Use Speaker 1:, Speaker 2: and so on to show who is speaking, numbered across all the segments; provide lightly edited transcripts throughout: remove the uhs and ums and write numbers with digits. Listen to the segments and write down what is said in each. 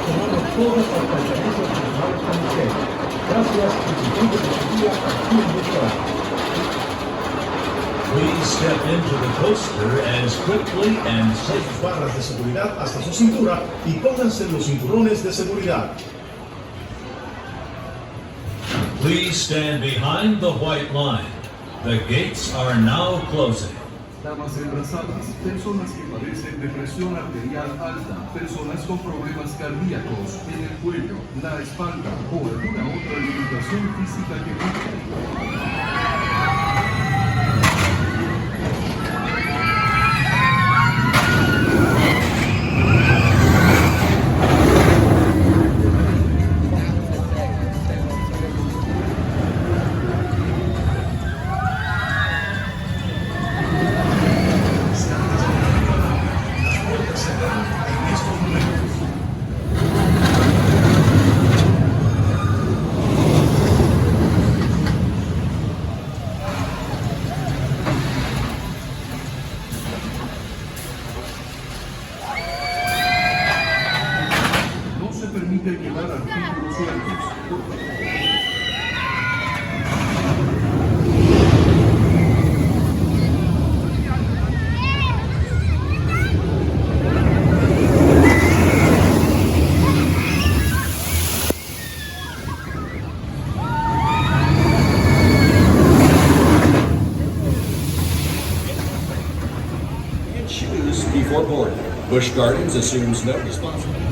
Speaker 1: tomando todas las pertenencias personales con usted. Gracias y que tenga su día aquí en Busch.
Speaker 2: Please step into the coaster as quickly and safe. Sus barras de seguridad hasta su cintura y pónganse los cinturones de seguridad. Please stand behind the white line. The gates are now closing.
Speaker 3: Damas embarazadas, personas que padecen de presión arterial alta, personas con problemas cardíacos en el cuello, la espalda o alguna otra limitación física que tengan. Permite llevar artículos sueltos.
Speaker 4: And shoes before boarding. Busch Gardens assumes no responsibility.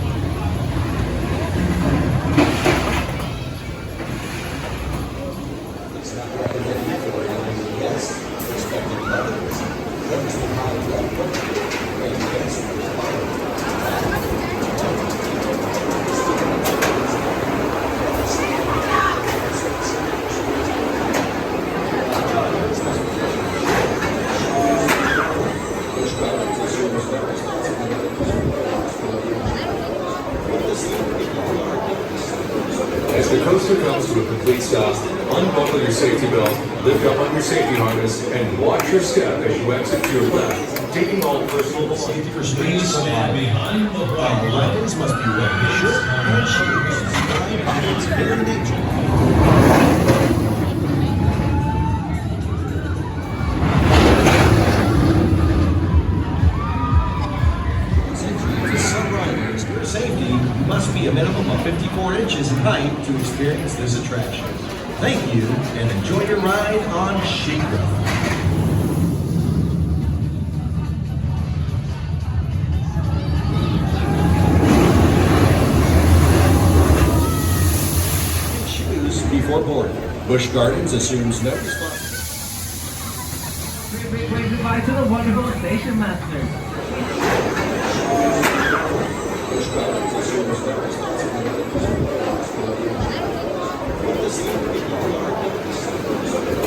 Speaker 5: As the coaster comes to a complete stop, unbuckle your safety belt, lift up on your safety harness, and watch your step as you exit to your left, taking all personal belongings.
Speaker 2: Please stand behind the white line.
Speaker 4: Must be wearing shirt and shoes. It's very dangerous. Safety must be a minimum of 54 inches in height to experience this attraction. Thank you and enjoy your ride on Shikra. Shoes before boarding. Busch Gardens assumes no responsibility.
Speaker 6: Wave goodbye to the wonderful station master.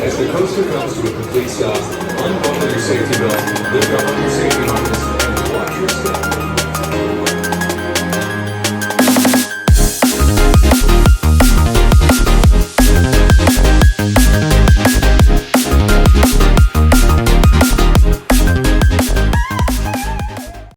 Speaker 5: As the coaster comes to a complete stop, unbuckle your safety belt, lift up on your safety harness,